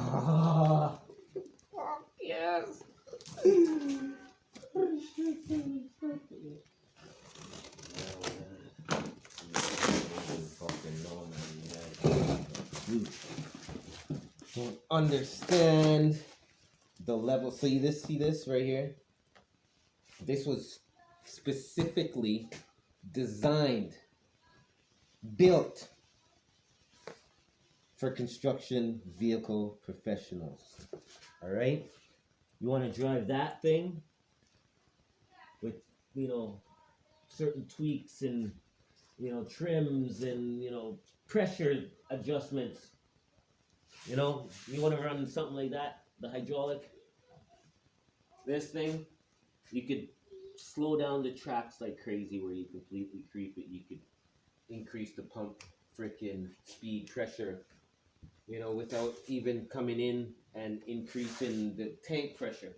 Oh, fuck yes. Don't understand the level. See this right here? This was specifically designed, built for construction vehicle professionals. All right? You want to drive that thing with, certain tweaks and, trims and, pressure adjustments. You want to run something like that, the hydraulic, this thing, you could slow down the tracks like crazy where you completely creep it. You could increase the pump freaking speed, pressure, without even coming in and increasing the tank pressure.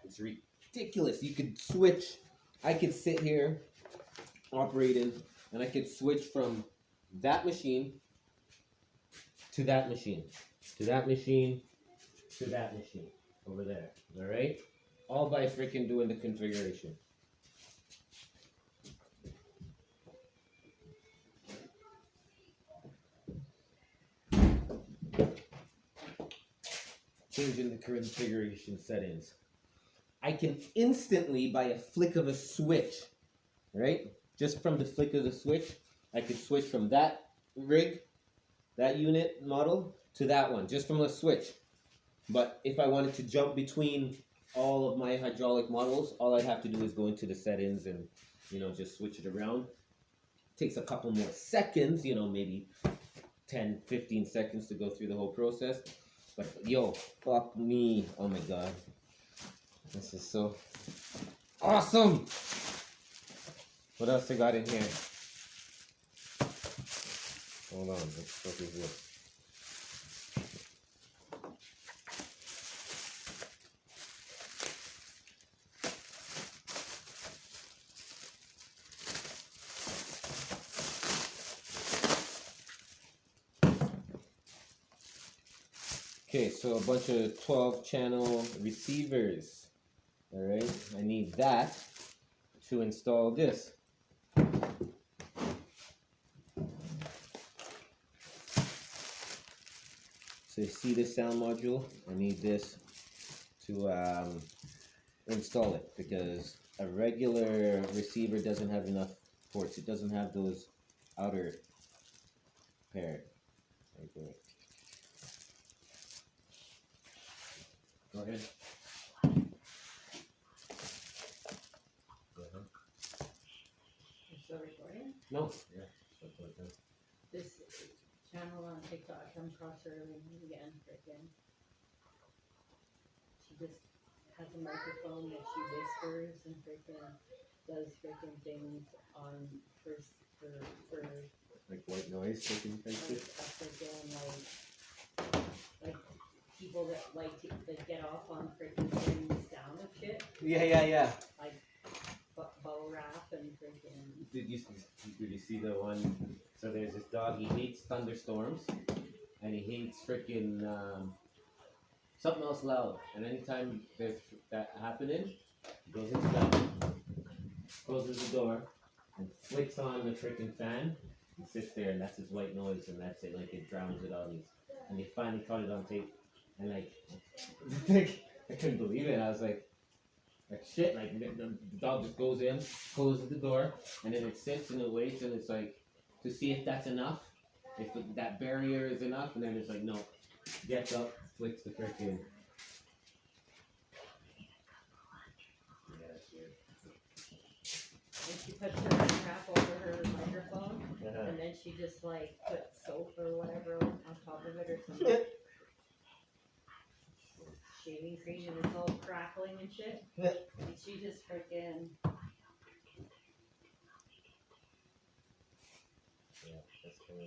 It's ridiculous. You could switch. I could sit here operating and I could switch from that machine to that machine, to that machine, to that machine over there. All right? All by freaking doing the configuration. Changing the configuration settings. I can instantly, by a flick of a switch, right? Just from the flick of the switch, I could switch from that rig, that unit model, to that one, just from a switch. But if I wanted to jump between all of my hydraulic models, all I'd have to do is go into the settings and, just switch it around. It takes a couple more seconds, maybe 10, 15 seconds to go through the whole process. But yo, fuck me. Oh my god. This is so awesome. What else I got in here? Hold on, what the fuck is this? Okay, so a bunch of 12 channel receivers. All right, I need that to install this. So you see this sound module? I need this to install it because a regular receiver doesn't have enough ports. It doesn't have those outer pair right there. Go ahead. You're still recording? No. Yeah. This channel on TikTok, I come across her again, freaking. She just has a microphone that she whispers and freaking does freaking things on for like white noise freaking things. Like people that like to get off on freaking hearing the sound of shit. Yeah. Like bubble wrap and freaking. Did you see the one? So there's this dog. He hates thunderstorms, and he hates freaking something else loud. And anytime there's that happening, he goes into that, closes the door, and flicks on the freaking fan. He sits there, and that's his white noise, and that's it. Like it drowns it out. And they finally caught it on tape, and like I couldn't believe it. I was like shit. Like the dog just goes in, closes the door, and then it sits and it waits, and it's like to see if that's enough, if that barrier is enough, and then it's like no, gets up, flicks the freaking. Yeah, that's weird. And she puts her crap over her microphone, and then she just like puts soap or whatever on top of it or something. Shaving cream and it's all crackling and shit. And she just freaking. Yeah, that's cool.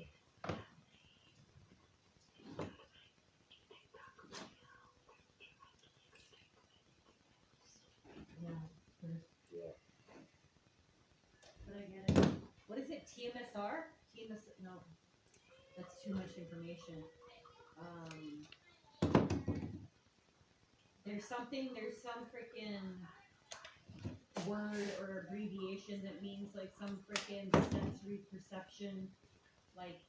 Yeah. But I get it. What is it? TMSR? No. That's too much information. There's some freaking word or abbreviation that means like some freaking sensory perception. Like,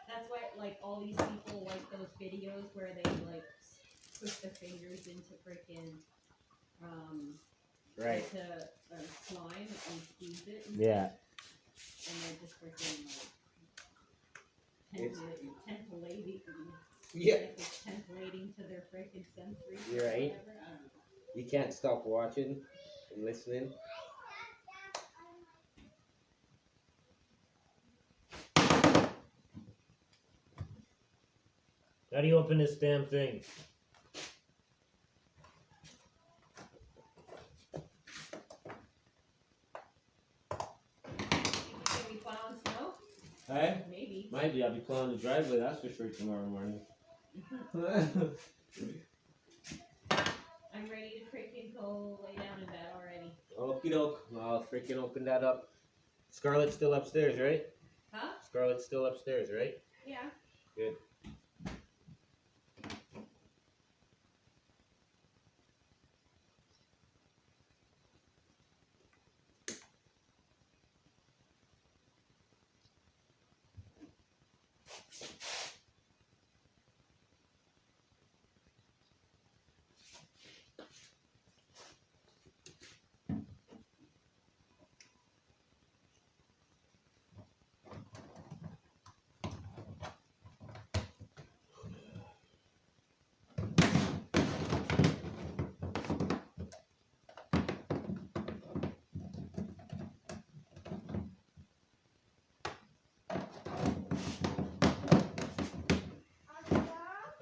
that's why, like, all these people like those videos where they, like, push their fingers into freaking, Right. into slime and squeeze it. And Yeah. stuff. And they're just freaking, like, tentillating. Yeah. It's tentillating to their freaking sensory. You're right. Whatever. I don't know. You can't stop watching and listening. How do you open this damn thing? Can we plowing snow? Hey? Maybe. Might be. I'll be plowing the driveway, that's for sure, tomorrow morning. I'm ready to freaking go lay down in bed already. Okie doke. I'll freaking open that up. Scarlett's still upstairs, right? Huh? Scarlett's still upstairs, right? Yeah. Good.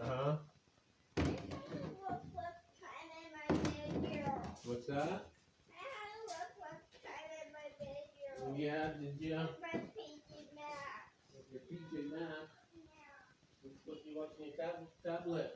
Uh-huh. What's that? Yeah, did you? Your PJ Masks. You're supposed to be watching your tablet.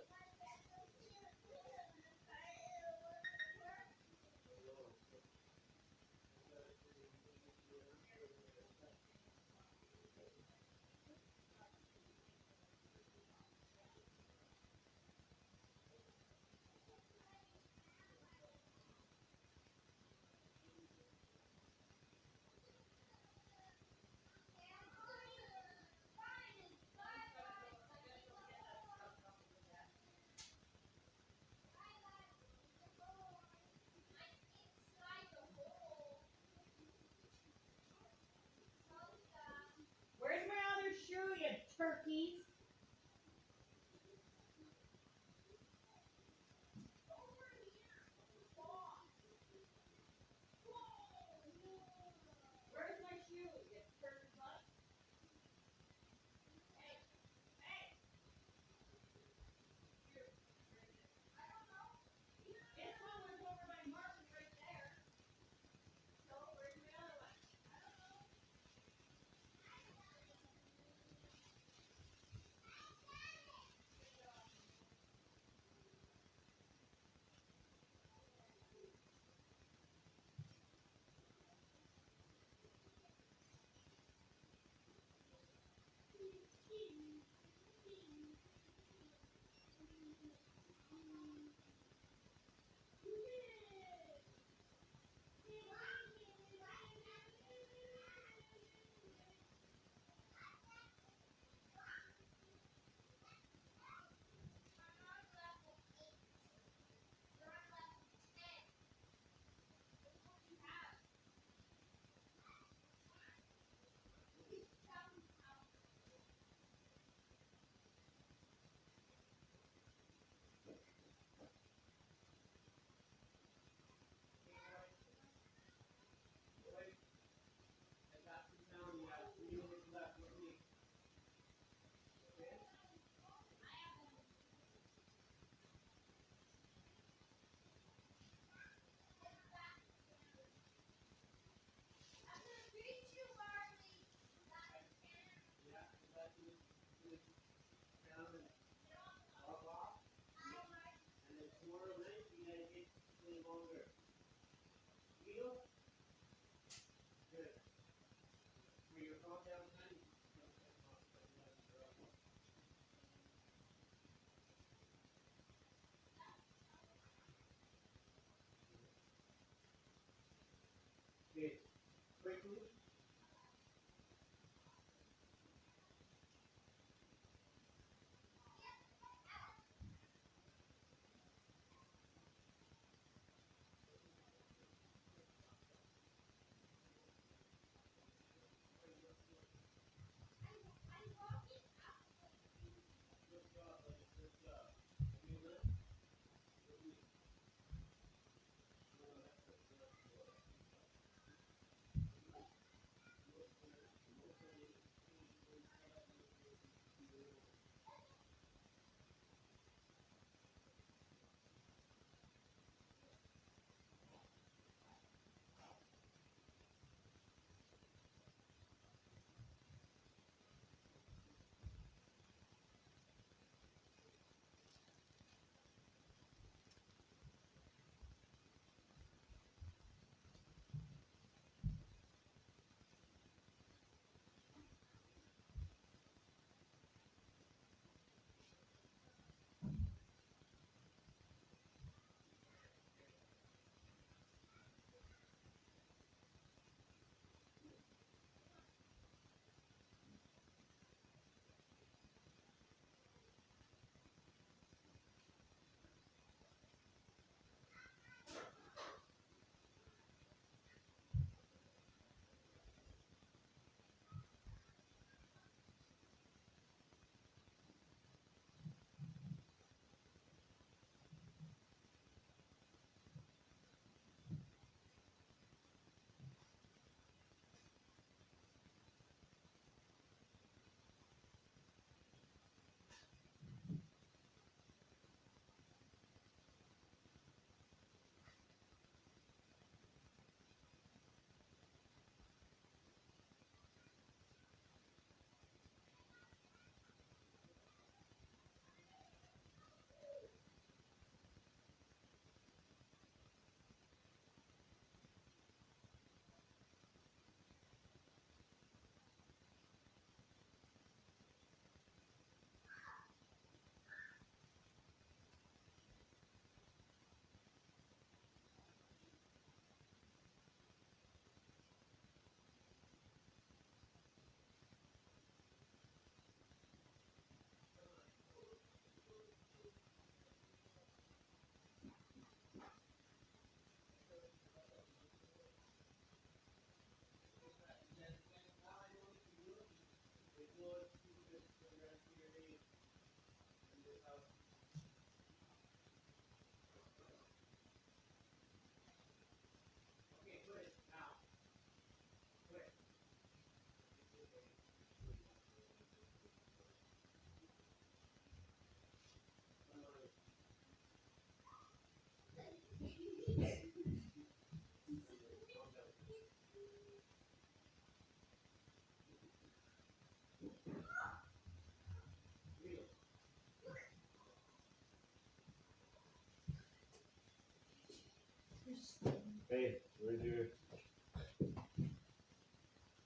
Hey, where's your...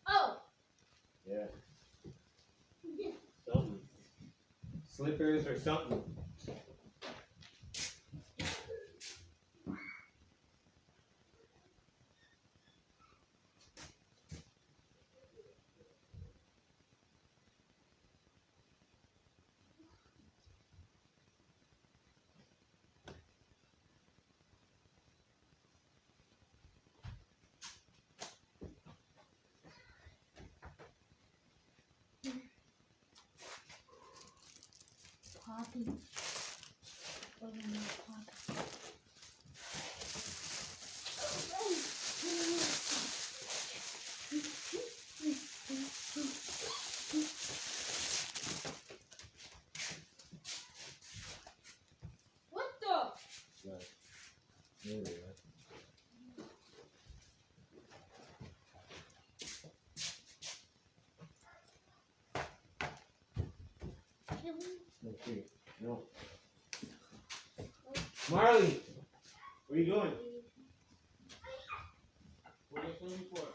Oh! Yeah. Something. Slippers or something. Poppy. Oh, no, Poppy. What the? Right. There we are. Okay. No. Marley! Where are you going? What are you swimming for?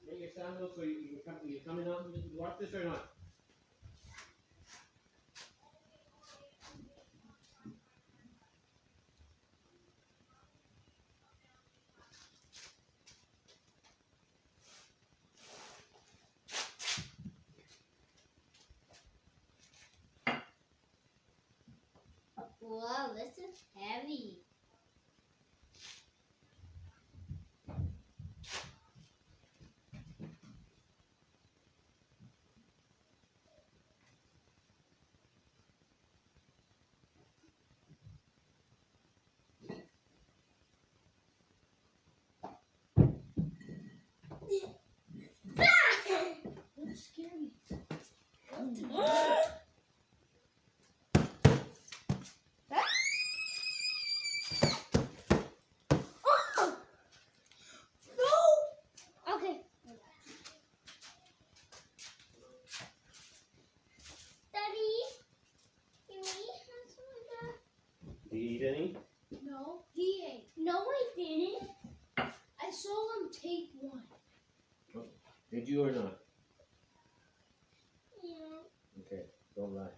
Bring your sandals so you can come. You coming out and watch this or not? Wow, this is heavy. Don't scare me. Okay. Daddy, can we have some of that? Did you eat any? No, he ate. No, I didn't. I saw him take one. Did you or not? Yeah. Okay, don't lie.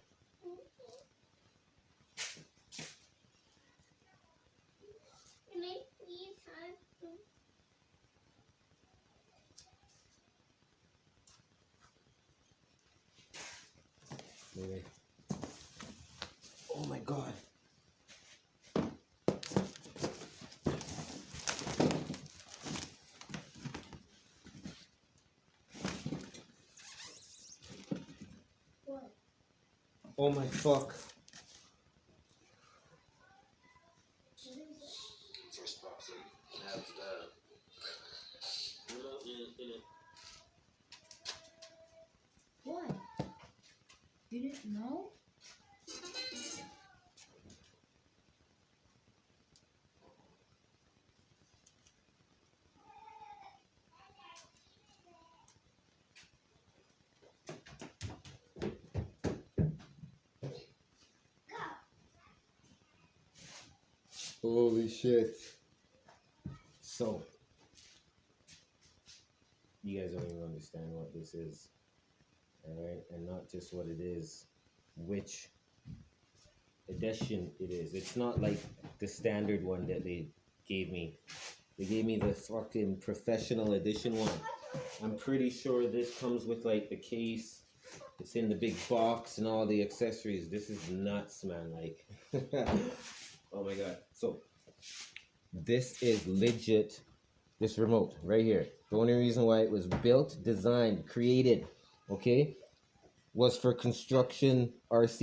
Can I please have some? Maybe. Oh my god. What? Oh my fuck. First pops and has the remote in it. What? Didn't know? Holy shit. So, you guys don't even understand what this is. Alright? And not just what it is, which edition it is. It's not like the standard one that they gave me. They gave me the fucking professional edition one. I'm pretty sure this comes with like the case. It's in the big box and all the accessories. This is nuts, man. Like, oh my god. So, this is legit. This remote right here. The only reason why it was built, designed, created, okay, was for construction RC